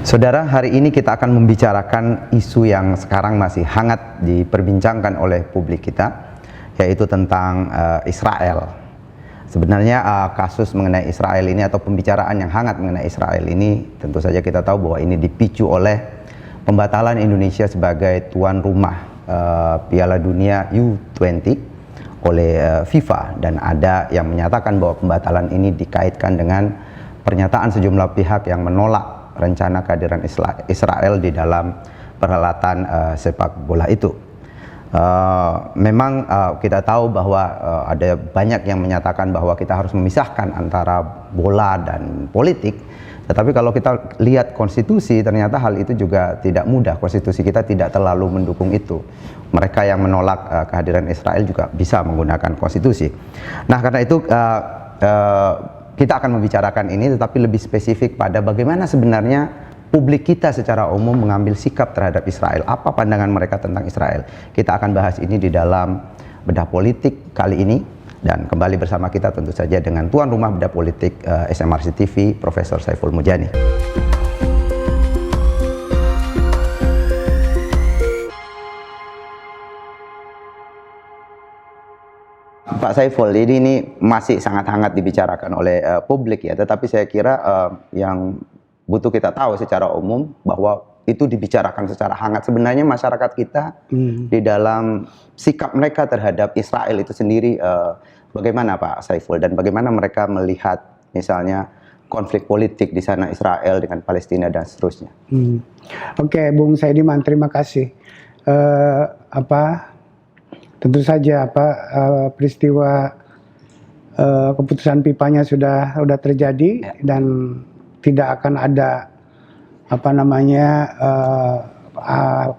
Saudara, hari ini kita akan membicarakan isu yang sekarang masih hangat diperbincangkan oleh publik kita, yaitu tentang Israel. Sebenarnya kasus mengenai Israel ini atau pembicaraan yang hangat mengenai Israel ini, tentu saja kita tahu bahwa ini dipicu oleh pembatalan Indonesia sebagai tuan rumah Piala Dunia U20 oleh FIFA, dan ada yang menyatakan bahwa pembatalan ini dikaitkan dengan pernyataan sejumlah pihak yang menolak rencana kehadiran Israel di dalam perhelatan sepak bola itu. Memang kita tahu bahwa ada banyak yang menyatakan bahwa kita harus memisahkan antara bola dan politik. Tetapi kalau kita lihat konstitusi, ternyata hal itu juga tidak mudah. Konstitusi kita tidak terlalu mendukung itu. Mereka yang menolak kehadiran Israel juga bisa menggunakan konstitusi. Nah, karena itu kita akan membicarakan ini, tetapi lebih spesifik pada bagaimana sebenarnya publik kita secara umum mengambil sikap terhadap Israel. Apa pandangan mereka tentang Israel? Kita akan bahas ini di dalam Bedah Politik kali ini. Dan kembali bersama kita tentu saja dengan tuan rumah Bedah Politik SMRC TV, Profesor Saiful Mujani. Pak Saiful, ini masih sangat hangat dibicarakan oleh publik ya, tetapi saya kira yang butuh kita tahu secara umum bahwa itu dibicarakan secara hangat. Sebenarnya masyarakat kita di dalam sikap mereka terhadap Israel itu sendiri bagaimana Pak Saiful, dan bagaimana mereka melihat misalnya konflik politik di sana Israel dengan Palestina dan seterusnya. Oke, Bung Saidiman, terima kasih. Tentu saja peristiwa keputusan FIFA-nya sudah terjadi, dan tidak akan ada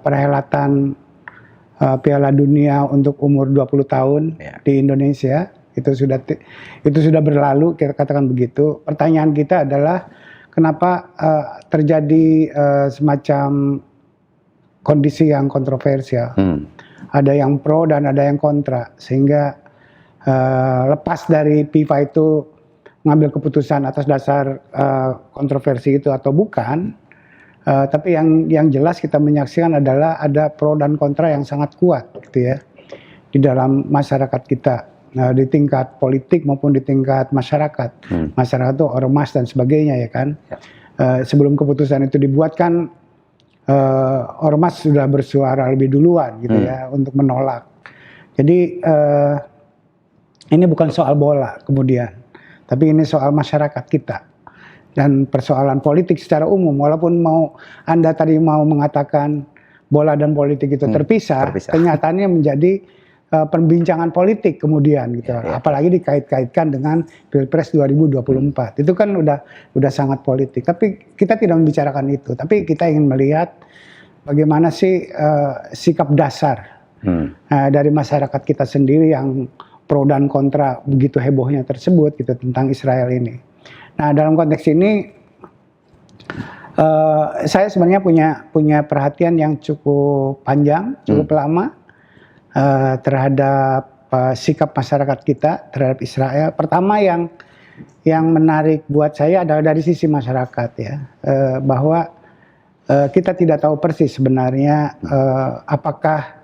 perhelatan Piala Dunia untuk umur 20 tahun di Indonesia. Itu sudah berlalu, kita katakan begitu. Pertanyaan kita adalah kenapa terjadi semacam kondisi yang kontroversial. Ada yang pro dan ada yang kontra, sehingga lepas dari FIFA itu mengambil keputusan atas dasar kontroversi itu atau bukan, tapi yang jelas kita menyaksikan adalah ada pro dan kontra yang sangat kuat, gitu ya, di dalam masyarakat kita, di tingkat politik maupun di tingkat masyarakat. Masyarakat itu ormas dan sebagainya, ya kan. Sebelum keputusan itu dibuat kan, ormas sudah bersuara lebih duluan, gitu ya, untuk menolak. Jadi ini bukan soal bola kemudian, tapi ini soal masyarakat kita dan persoalan politik secara umum. Walaupun Anda tadi mau mengatakan bola dan politik itu terpisah, kenyataannya menjadi perbincangan politik kemudian, gitu. Apalagi dikait-kaitkan dengan Pilpres 2024. Itu kan udah sangat politik. Tapi kita tidak membicarakan itu. Tapi kita ingin melihat bagaimana sih sikap dasar dari masyarakat kita sendiri yang pro dan kontra begitu hebohnya tersebut, gitu, tentang Israel ini. Nah, dalam konteks ini saya sebenarnya punya perhatian yang cukup panjang, cukup lama terhadap sikap masyarakat kita terhadap Israel. Pertama yang menarik buat saya adalah dari sisi masyarakat, ya, bahwa kita tidak tahu persis sebenarnya apakah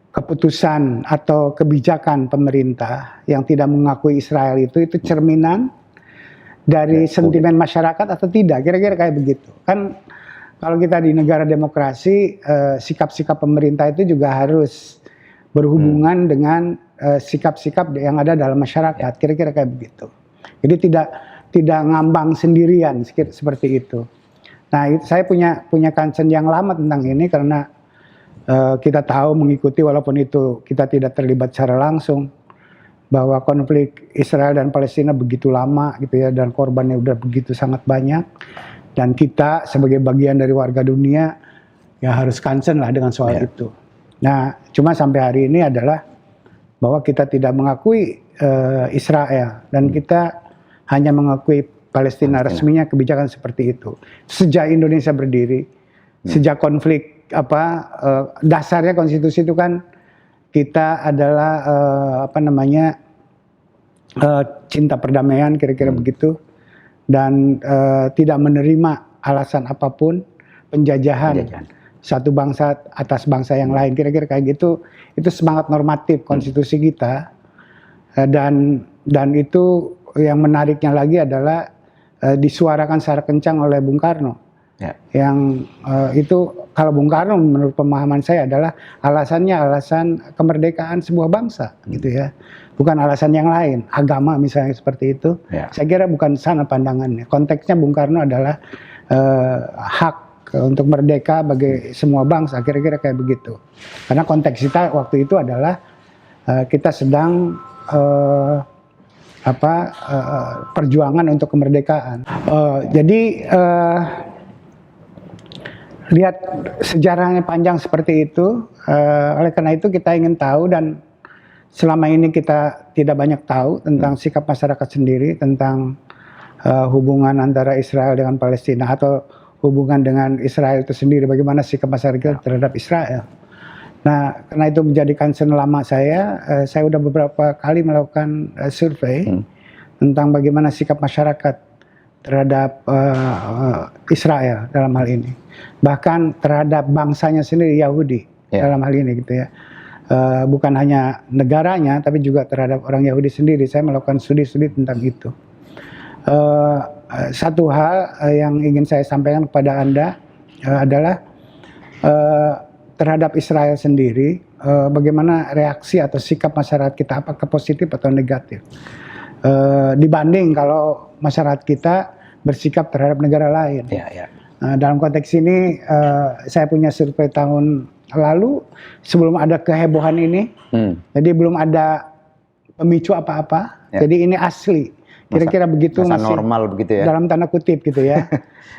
keputusan atau kebijakan pemerintah yang tidak mengakui Israel itu cerminan dari sentimen masyarakat atau tidak, kira-kira kayak begitu. Kan kalau kita di negara demokrasi, sikap-sikap pemerintah itu juga harus berhubungan dengan sikap-sikap yang ada dalam masyarakat, kira-kira kayak begitu. Jadi tidak ngambang sendirian seperti itu. Nah, saya punya concern yang lama tentang ini, karena kita tahu, mengikuti, walaupun itu kita tidak terlibat secara langsung, bahwa konflik Israel dan Palestina begitu lama, gitu ya, dan korbannya udah begitu sangat banyak, dan kita sebagai bagian dari warga dunia ya harus concern lah dengan soal itu. Nah, cuma sampai hari ini adalah bahwa kita tidak mengakui Israel, dan kita hanya mengakui Palestina. Resminya kebijakan seperti itu. Sejak Indonesia berdiri, sejak konflik dasarnya konstitusi itu kan kita adalah cinta perdamaian, kira-kira begitu, dan tidak menerima alasan apapun penjajahan satu bangsa atas bangsa yang lain, kira-kira kayak gitu. Itu semangat normatif konstitusi kita. Dan itu yang menariknya lagi adalah disuarakan secara kencang oleh Bung Karno. Yang itu kalau Bung Karno menurut pemahaman saya adalah alasannya alasan kemerdekaan sebuah bangsa, gitu ya. Bukan alasan yang lain, agama misalnya seperti itu. Saya kira bukan sana pandangannya. Konteksnya Bung Karno adalah hak untuk merdeka bagi semua bangsa, kira-kira kayak begitu. Karena konteks kita waktu itu adalah kita sedang perjuangan untuk kemerdekaan. Jadi lihat sejarahnya panjang seperti itu. Oleh karena itu kita ingin tahu, dan selama ini kita tidak banyak tahu tentang sikap masyarakat sendiri, tentang hubungan antara Israel dengan Palestina, atau hubungan dengan Israel itu sendiri, bagaimana sikap masyarakat terhadap Israel. Nah, karena itu menjadi concern lama saya sudah beberapa kali melakukan survei tentang bagaimana sikap masyarakat terhadap Israel dalam hal ini. Bahkan terhadap bangsanya sendiri, Yahudi, dalam hal ini gitu ya. Bukan hanya negaranya, tapi juga terhadap orang Yahudi sendiri. Saya melakukan studi-studi tentang itu. Satu hal yang ingin saya sampaikan kepada Anda adalah terhadap Israel sendiri, bagaimana reaksi atau sikap masyarakat kita, apakah positif atau negatif, dibanding kalau masyarakat kita bersikap terhadap negara lain. Dalam konteks ini saya punya survei tahun lalu sebelum ada kehebohan ini, jadi belum ada pemicu apa-apa, jadi ini asli. Kira-kira begitu, masa masih normal begitu ya, dalam tanda kutip gitu ya.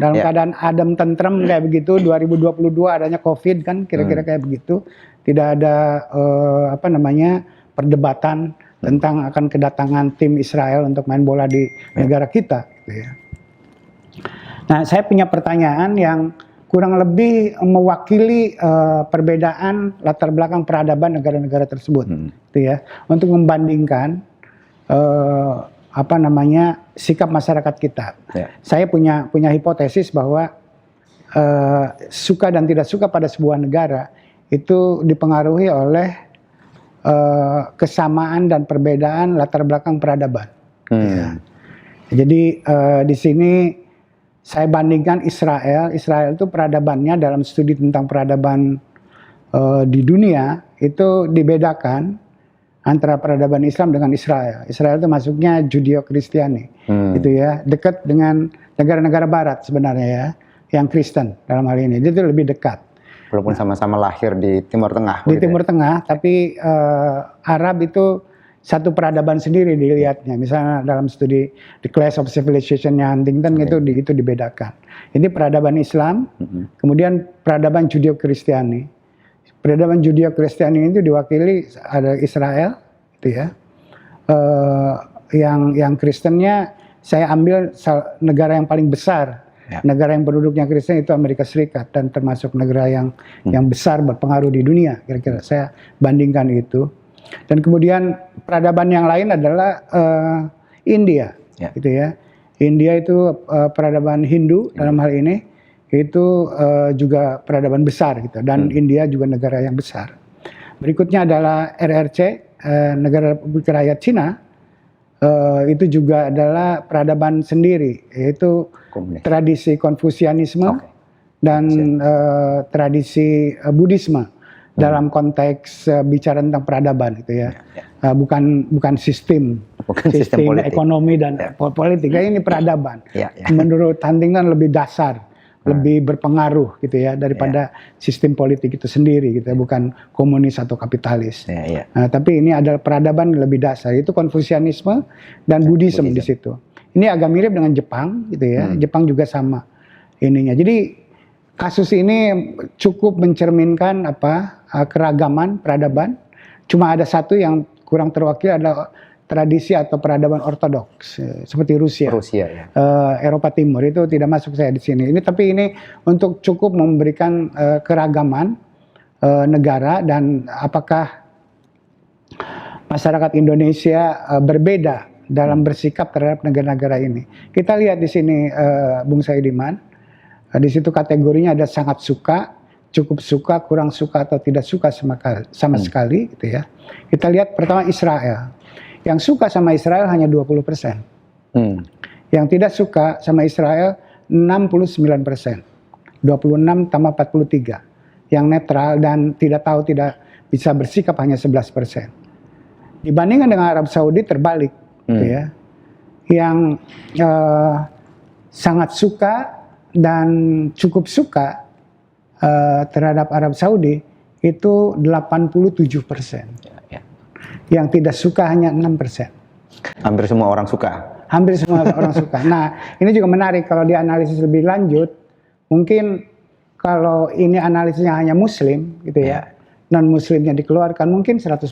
Dalam keadaan adem tentrem kayak begitu. 2022 adanya COVID kan, kira-kira kayak begitu. Tidak ada perdebatan tentang akan kedatangan tim Israel untuk main bola di negara kita gitu ya. Nah, saya punya pertanyaan yang kurang lebih mewakili perbedaan latar belakang peradaban negara-negara tersebut gitu ya, untuk membandingkan sikap masyarakat kita. Saya punya hipotesis bahwa suka dan tidak suka pada sebuah negara itu dipengaruhi oleh kesamaan dan perbedaan latar belakang peradaban. Jadi di sini saya bandingkan Israel itu peradabannya dalam studi tentang peradaban di dunia itu dibedakan antara peradaban Islam dengan Israel. Israel itu masuknya Judeo-Kristiani, gitu ya, dekat dengan negara-negara Barat sebenarnya ya, yang Kristen dalam hal ini. Itu lebih dekat. Walaupun sama-sama lahir di Timur Tengah. Di Timur Tengah, tapi Arab itu satu peradaban sendiri dilihatnya. Misalnya dalam studi The Clash of Civilization-nya Huntington itu dibedakan. Ini peradaban Islam, kemudian peradaban Judeo-Kristiani. Peradaban Judeo-Kristiani itu diwakili ada Israel, gitu ya. Yang Kristennya saya ambil negara yang paling besar, negara yang penduduknya Kristen itu Amerika Serikat, dan termasuk negara yang besar berpengaruh di dunia. Kira-kira saya bandingkan itu. Dan kemudian peradaban yang lain adalah India, gitu ya. India itu peradaban Hindu dalam hal ini. Itu juga peradaban besar gitu, dan India juga negara yang besar. Berikutnya adalah RRC, Negara Republik Rakyat Cina, itu juga adalah peradaban sendiri, yaitu tradisi Konfusianisme dan tradisi Buddhisme dalam konteks bicara tentang peradaban gitu ya. Bukan sistem politik, ekonomi dan politik. Ini peradaban. Menurut Huntington lebih dasar, lebih berpengaruh gitu ya daripada sistem politik itu sendiri gitu ya, bukan komunis atau kapitalis. Nah, tapi ini adalah peradaban lebih dasar, itu Konfusianisme dan Buddhisme di situ. Ini agak mirip dengan Jepang gitu ya. Jepang juga sama ininya. Jadi kasus ini cukup mencerminkan keragaman peradaban. Cuma ada satu yang kurang terwakili, adalah tradisi atau peradaban ortodoks seperti Rusia ya. Eropa Timur itu tidak masuk saya di sini. Tapi ini untuk cukup memberikan keragaman negara, dan apakah masyarakat Indonesia berbeda dalam bersikap terhadap negara-negara ini. Kita lihat di sini Bung Saidiman, Di situ kategorinya ada sangat suka, cukup suka, kurang suka atau tidak suka sama sekali gitu ya. Kita lihat pertama Israel. Yang suka sama Israel hanya 20%. Yang tidak suka sama Israel 69%. 26 tambah 43. Yang netral dan tidak tahu, tidak bisa bersikap hanya 11%. Dibandingkan dengan Arab Saudi terbalik gitu ya. Yang sangat suka dan cukup suka terhadap Arab Saudi itu 87%. Yang tidak suka hanya 6%. Hampir semua orang suka. Hampir semua orang suka. Nah, ini juga menarik kalau dianalisis lebih lanjut. Mungkin kalau ini analisisnya hanya Muslim, gitu ya, non Muslimnya dikeluarkan, mungkin 100%.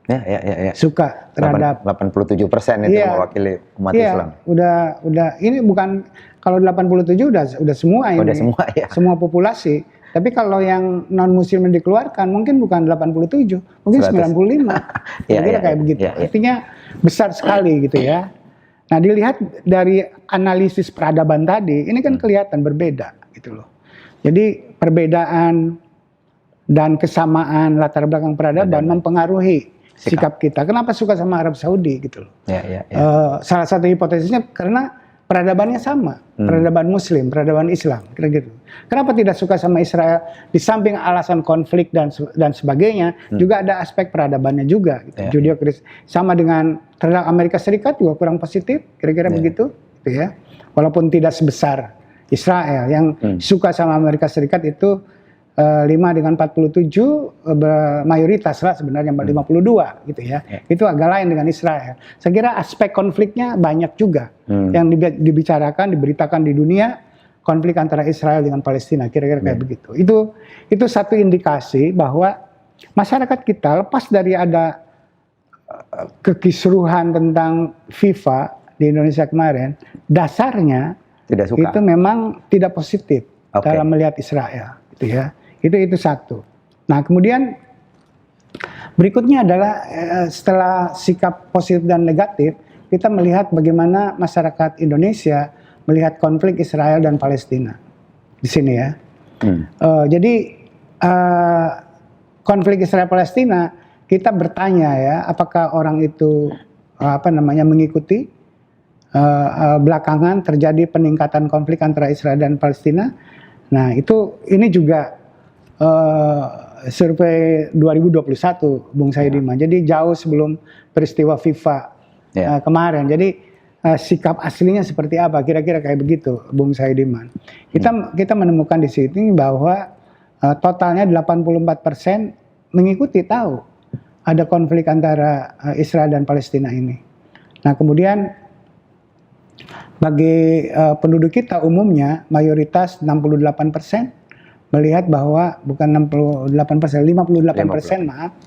Ya. Suka terhadap 87% itu mewakili umat Islam. Udah ini bukan, kalau 87 udah semua ini. Udah semua ya. Semua populasi. Tapi kalau yang non muslim dikeluarkan mungkin bukan 87, mungkin 95. Kira-kira kayak begitu. Artinya besar sekali gitu ya. Nah, dilihat dari analisis peradaban tadi, ini kan kelihatan berbeda gitu loh. Jadi perbedaan dan kesamaan latar belakang peradaban mempengaruhi sikap kita. Kenapa suka sama Arab Saudi gitu loh. Salah satu hipotesisnya karena peradabannya sama, peradaban Muslim, peradaban Islam, kira-kira gitu. Kenapa tidak suka sama Israel? Di samping alasan konflik dan sebagainya, juga ada aspek peradabannya juga. Gitu. Judeo-Kristen sama dengan terhadap Amerika Serikat juga kurang positif, kira-kira begitu, gitu ya. Walaupun tidak sebesar Israel, yang suka sama Amerika Serikat itu 5 dengan 47 mayoritas lah sebenarnya 52 gitu ya. Itu agak lain dengan Israel. Saya kira aspek konfliknya banyak juga yang dibicarakan, diberitakan di dunia, konflik antara Israel dengan Palestina, kira-kira kayak begitu. Itu satu indikasi bahwa masyarakat kita lepas dari ada kekisruhan tentang FIFA di Indonesia kemarin, dasarnya tidak suka. Itu memang tidak positif dalam melihat Israel gitu ya. Itu satu. Nah, kemudian berikutnya adalah setelah sikap positif dan negatif, kita melihat bagaimana masyarakat Indonesia melihat konflik Israel dan Palestina di sini ya. Jadi konflik Israel Palestina, kita bertanya ya, apakah orang itu mengikuti belakangan terjadi peningkatan konflik antara Israel dan Palestina. Nah, ini juga survei 2021 Bung Saidiman. Jadi jauh sebelum peristiwa FIFA kemarin. Jadi sikap aslinya seperti apa? Kira-kira kayak begitu Bung Saidiman. Kita menemukan di sini bahwa totalnya 84% mengikuti, tahu ada konflik antara Israel dan Palestina ini. Nah, kemudian bagi penduduk kita umumnya mayoritas 68% melihat bahwa bukan 68%, 58% maaf,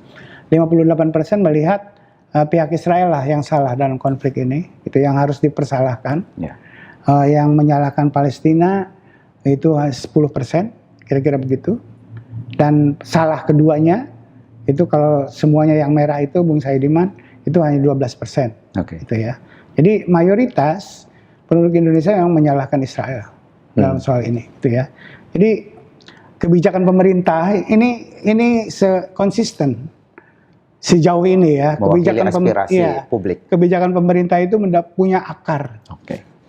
58% melihat pihak Israel lah yang salah dalam konflik ini, itu yang harus dipersalahkan. Yang menyalahkan Palestina itu 10%, kira-kira begitu. Dan salah keduanya itu kalau semuanya yang merah itu Bung Saidiman itu hanya 12%. Gitu ya. Jadi mayoritas penduduk Indonesia yang menyalahkan Israel dalam soal ini, gitu ya. Jadi kebijakan pemerintah ini konsisten sejauh ini ya. Kebijakan pemerintah itu punya akar,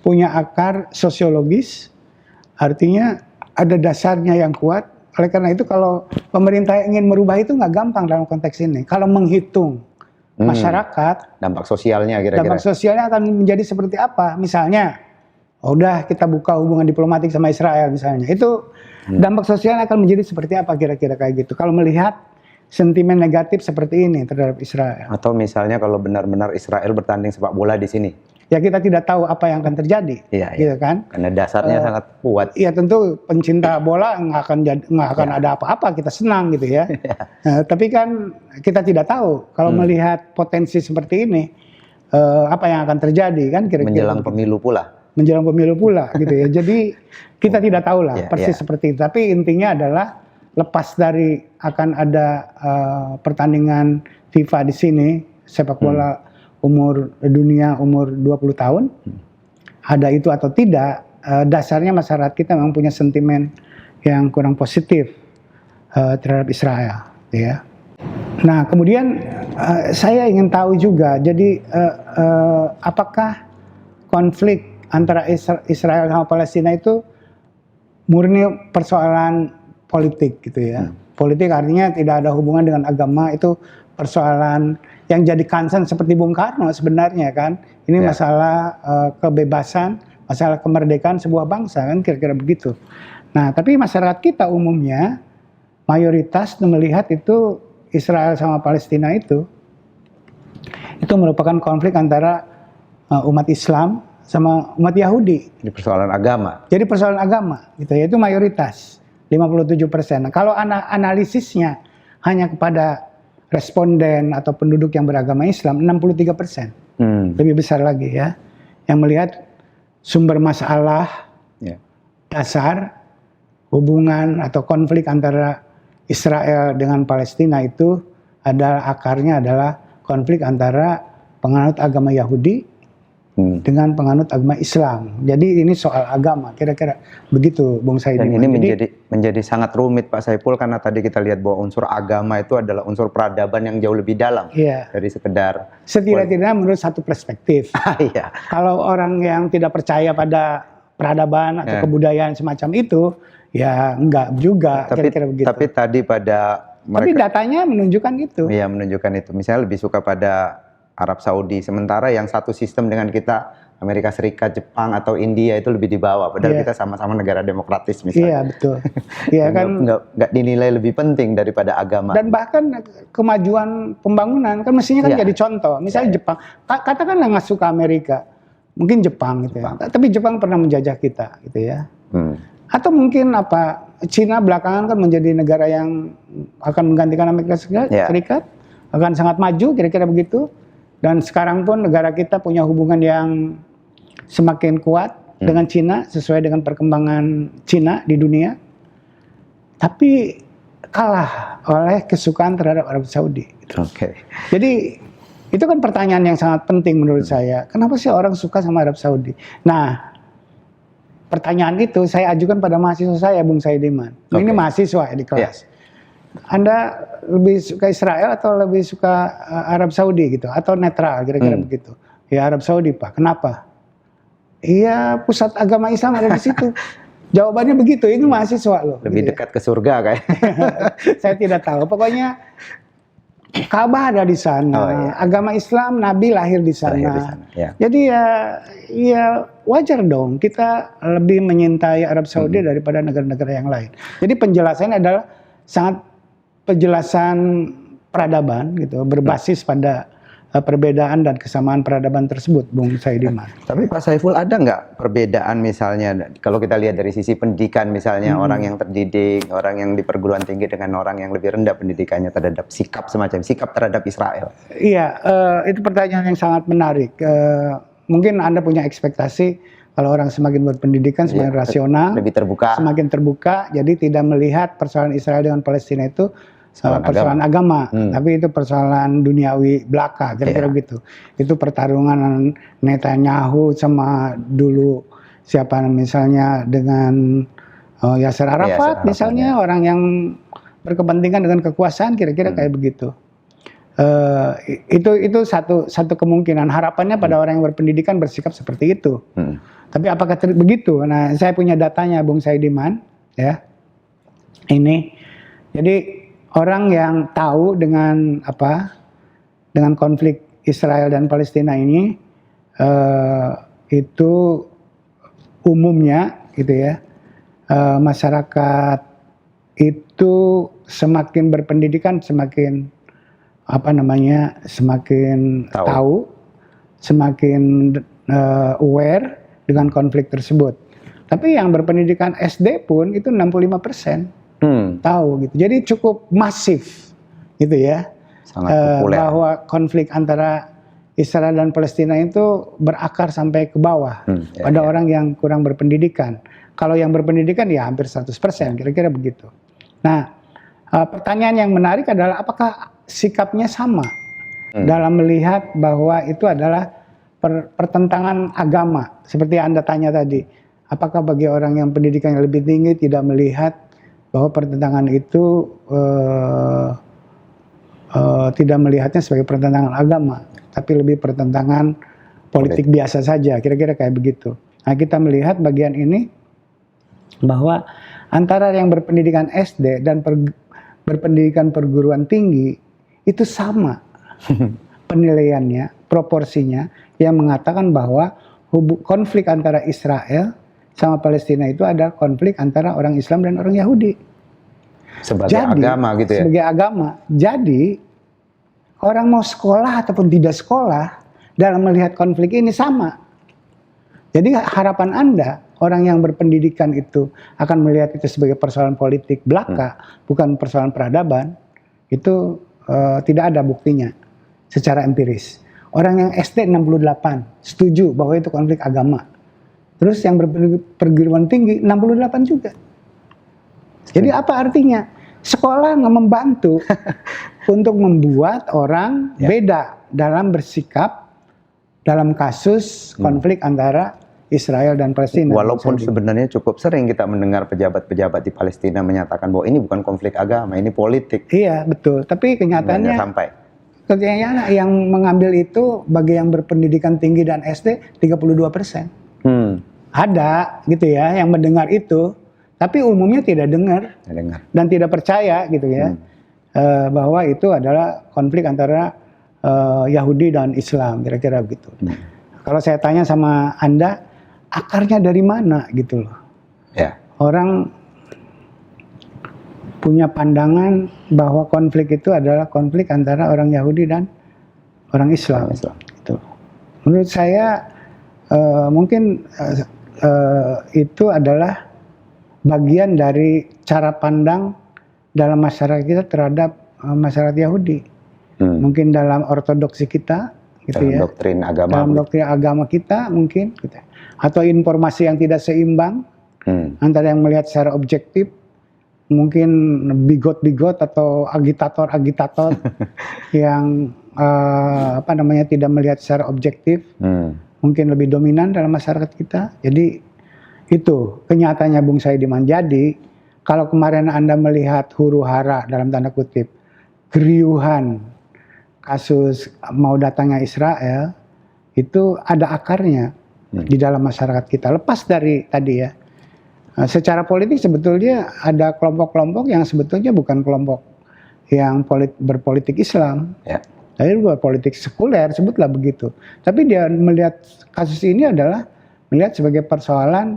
punya akar sosiologis, artinya ada dasarnya yang kuat. Oleh karena itu kalau pemerintah ingin merubah itu nggak gampang dalam konteks ini. Kalau menghitung masyarakat, dampak sosialnya kira-kira. Dampak sosialnya akan menjadi seperti apa? Misalnya, udah kita buka hubungan diplomatik sama Israel misalnya, itu dampak sosialnya akan menjadi seperti apa kira-kira kayak gitu. Kalau melihat sentimen negatif seperti ini terhadap Israel. Atau misalnya kalau benar-benar Israel bertanding sepak bola di sini. Ya kita tidak tahu apa yang akan terjadi, gitu kan? Karena dasarnya sangat kuat. Iya tentu pencinta bola nggak akan ada apa-apa, kita senang gitu ya. Tapi kan kita tidak tahu kalau melihat potensi seperti ini apa yang akan terjadi kan kira-kira. Menjelang pemilu pula. Menjelang pemilu pula gitu ya. Jadi kita tidak tahu lah persis seperti itu. Tapi intinya adalah lepas dari akan ada pertandingan FIFA di sini, sepak bola umur dunia umur 20 tahun, ada itu atau tidak, dasarnya masyarakat kita memang punya sentimen yang kurang positif terhadap Israel, ya. Nah, kemudian saya ingin tahu juga, jadi apakah konflik antara Israel sama Palestina itu murni persoalan politik gitu ya. Politik artinya tidak ada hubungan dengan agama, itu persoalan yang jadi concern seperti Bung Karno sebenarnya kan. Ini masalah kebebasan, masalah kemerdekaan sebuah bangsa kan, kira-kira begitu. Nah, tapi masyarakat kita umumnya mayoritas melihat itu Israel sama Palestina itu merupakan konflik antara umat Islam sama umat Yahudi. Jadi persoalan agama. Jadi persoalan agama, gitu ya, itu mayoritas 57%. Nah, kalau analisisnya hanya kepada responden atau penduduk yang beragama Islam, 63%. Lebih besar lagi ya, yang melihat sumber masalah dasar hubungan atau konflik antara Israel dengan Palestina itu akarnya adalah konflik antara penganut agama Yahudi dengan penganut agama Islam. Jadi ini soal agama, kira-kira begitu, Bung Saidiman. Dan ini menjadi sangat rumit, Pak Saiful, karena tadi kita lihat bahwa unsur agama itu adalah unsur peradaban yang jauh lebih dalam dari sekedar. Setidak-tidaknya menurut satu perspektif. Kalau orang yang tidak percaya pada peradaban atau kebudayaan semacam itu, ya enggak juga, kira-kira begitu. Tapi tadi pada tapi datanya menunjukkan itu. Iya, menunjukkan itu. Misalnya lebih suka pada Arab Saudi, sementara yang satu sistem dengan kita, Amerika Serikat, Jepang atau India itu lebih di bawah. Padahal kita sama-sama negara demokratis misalnya. Iya, betul. Iya kan, nggak dinilai lebih penting daripada agama. Dan bahkan kemajuan pembangunan kan mestinya kan jadi contoh. Misalnya Jepang, katakanlah nggak suka Amerika, mungkin Jepang gitu ya. Tapi Jepang pernah menjajah kita, gitu ya. Atau mungkin Cina belakangan kan menjadi negara yang akan menggantikan Amerika Serikat, akan sangat maju, kira-kira begitu. Dan sekarang pun negara kita punya hubungan yang semakin kuat dengan Cina, sesuai dengan perkembangan Cina di dunia. Tapi kalah oleh kesukaan terhadap Arab Saudi. Jadi itu kan pertanyaan yang sangat penting menurut saya. Kenapa sih orang suka sama Arab Saudi? Nah, pertanyaan itu saya ajukan pada mahasiswa saya, Bung Saidiman. Ini mahasiswa di kelas. Anda lebih suka Israel atau lebih suka Arab Saudi gitu? Atau netral, kira-kira begitu? Ya Arab Saudi, Pak. Kenapa? Iya, pusat agama Islam ada di situ. Jawabannya begitu, ini mahasiswa loh. Lebih gitu dekat ke surga kayak. Saya tidak tahu. Pokoknya Ka'bah ada di sana, agama Islam, Nabi lahir di sana. Jadi ya wajar dong kita lebih menyintai Arab Saudi daripada negara-negara yang lain. Jadi penjelasannya adalah sangat penjelasan peradaban gitu, berbasis pada perbedaan dan kesamaan peradaban tersebut, Bung Saidiman. Tapi Pak Saiful, ada nggak perbedaan misalnya kalau kita lihat dari sisi pendidikan misalnya, orang yang terdidik, orang yang di perguruan tinggi dengan orang yang lebih rendah pendidikannya terhadap sikap terhadap Israel? Iya, itu pertanyaan yang sangat menarik. Mungkin Anda punya ekspektasi kalau orang semakin berpendidikan, semakin rasional, lebih terbuka, semakin terbuka, jadi tidak melihat persoalan Israel dengan Palestina itu persoalan agama, tapi itu persoalan duniawi belaka, kira-kira gitu. Itu pertarungan Netanyahu sama dulu siapa misalnya dengan Yasser Arafat, misalnya orang yang berkepentingan dengan kekuasaan, kira-kira kayak begitu. Itu satu kemungkinan. Harapannya pada orang yang berpendidikan bersikap seperti itu. Tapi apakah begitu? Nah, saya punya datanya, Bung Saidiman, ya. Ini, jadi orang yang tahu dengan konflik Israel dan Palestina ini itu umumnya gitu ya, masyarakat itu semakin berpendidikan semakin semakin tahu, semakin aware dengan konflik tersebut. Tapi yang berpendidikan SD pun itu 65%. Tahu gitu. Jadi cukup masif gitu ya. Sangat populer. Bahwa konflik antara Israel dan Palestina itu berakar sampai ke bawah pada orang yang kurang berpendidikan. Kalau yang berpendidikan ya hampir 100%, kira-kira begitu. Nah, pertanyaan yang menarik adalah apakah sikapnya sama dalam melihat bahwa itu adalah pertentangan agama seperti Anda tanya tadi. apakah bagi orang yang pendidikannya lebih tinggi tidak melihat bahwa pertentangan itu tidak melihatnya sebagai pertentangan agama, tapi lebih pertentangan politik biasa saja, kira-kira kayak begitu. Nah, kita melihat bagian ini bahwa antara yang berpendidikan SD dan berpendidikan perguruan tinggi itu sama penilaiannya, proporsinya, yang mengatakan bahwa konflik antara Israel sama Palestina itu ada konflik antara orang Islam dan orang Yahudi. Sebagai agama gitu ya? Sebagai agama. Jadi, orang mau sekolah ataupun tidak sekolah, dalam melihat konflik ini sama. Jadi harapan Anda, orang yang berpendidikan itu akan melihat itu sebagai persoalan politik belaka, bukan persoalan peradaban, itu tidak ada buktinya secara empiris. Orang yang SD 68 setuju bahwa itu konflik agama. Terus yang perguruan tinggi 68 juga. Jadi apa artinya? Sekolah nggak membantu untuk membuat orang beda dalam bersikap dalam kasus konflik antara Israel dan Palestina. Walaupun sebenarnya cukup sering kita mendengar pejabat-pejabat di Palestina menyatakan bahwa ini bukan konflik agama, ini politik. Iya, betul. Tapi kenyataannya yang mengambil itu bagi yang berpendidikan tinggi dan SD 32%. Ada gitu ya yang mendengar itu, tapi umumnya tidak dengar dan tidak percaya gitu ya bahwa itu adalah konflik antara Yahudi dan Islam, kira-kira begitu. Kalau saya tanya sama Anda, akarnya dari mana gitu loh? Ya. Orang punya pandangan bahwa konflik itu adalah konflik antara orang Yahudi dan orang Islam. Gitu. Menurut saya mungkin itu adalah bagian dari cara pandang dalam masyarakat kita terhadap masyarakat Yahudi. Mungkin dalam ortodoksi kita, gitu dalam doktrin agama, dalam doktrin agama kita mungkin, gitu. Atau informasi yang tidak seimbang antara yang melihat secara objektif, mungkin bigot-bigot atau agitator-agitator yang tidak melihat secara objektif, mungkin lebih dominan dalam masyarakat kita. Jadi itu kenyataannya Bung Saidiman. Jadi kalau kemarin Anda melihat huru-hara dalam tanda kutip geriuhan kasus mau datangnya Israel, itu ada akarnya di dalam masyarakat kita. Lepas dari tadi ya, secara politik sebetulnya ada kelompok-kelompok yang sebetulnya bukan kelompok yang berpolitik Islam, tapi berpolitik sekuler, sebutlah begitu. Tapi dia melihat kasus ini adalah melihat sebagai persoalan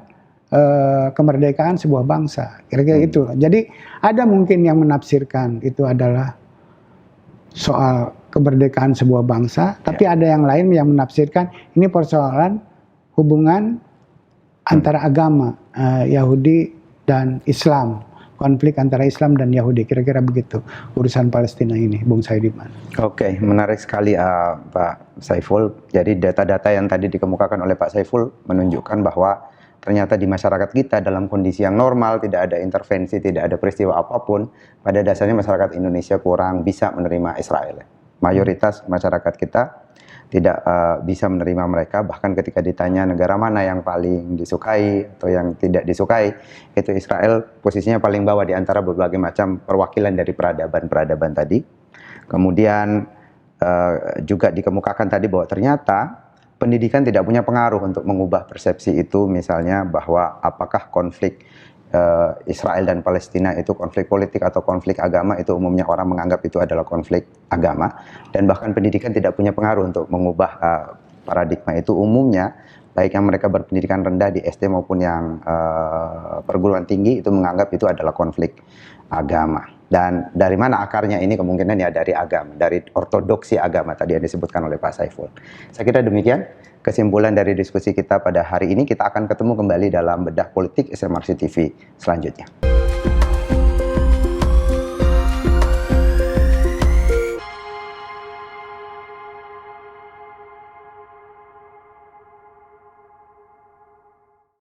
kemerdekaan sebuah bangsa, kira-kira itu. Jadi ada mungkin yang menafsirkan itu adalah soal kemerdekaan sebuah bangsa, tapi ada yang lain yang menafsirkan ini persoalan hubungan antara agama Yahudi dan Islam, konflik antara Islam dan Yahudi, kira-kira begitu urusan Palestina ini, Bung Saidiman. Oke, menarik sekali Pak Saiful. Jadi data-data yang tadi dikemukakan oleh Pak Saiful menunjukkan bahwa ternyata di masyarakat kita dalam kondisi yang normal, tidak ada intervensi, tidak ada peristiwa apapun, pada dasarnya masyarakat Indonesia kurang bisa menerima Israel. Mayoritas masyarakat kita tidak bisa menerima mereka, bahkan ketika ditanya negara mana yang paling disukai atau yang tidak disukai, itu Israel posisinya paling bawah di antara berbagai macam perwakilan dari peradaban-peradaban tadi. Kemudian juga dikemukakan tadi bahwa ternyata pendidikan tidak punya pengaruh untuk mengubah persepsi itu, misalnya bahwa apakah konflik Israel dan Palestina itu konflik politik atau konflik agama, itu umumnya orang menganggap itu adalah konflik agama, dan bahkan pendidikan tidak punya pengaruh untuk mengubah paradigma itu. Umumnya baik yang mereka berpendidikan rendah di SD maupun yang perguruan tinggi itu menganggap itu adalah konflik agama. Dan dari mana akarnya ini? Kemungkinan ya dari agama, dari ortodoksi agama tadi yang disebutkan oleh Pak Saiful. Saya kira demikian kesimpulan dari diskusi kita pada hari ini. Kita akan ketemu kembali dalam Bedah Politik SMRC TV selanjutnya.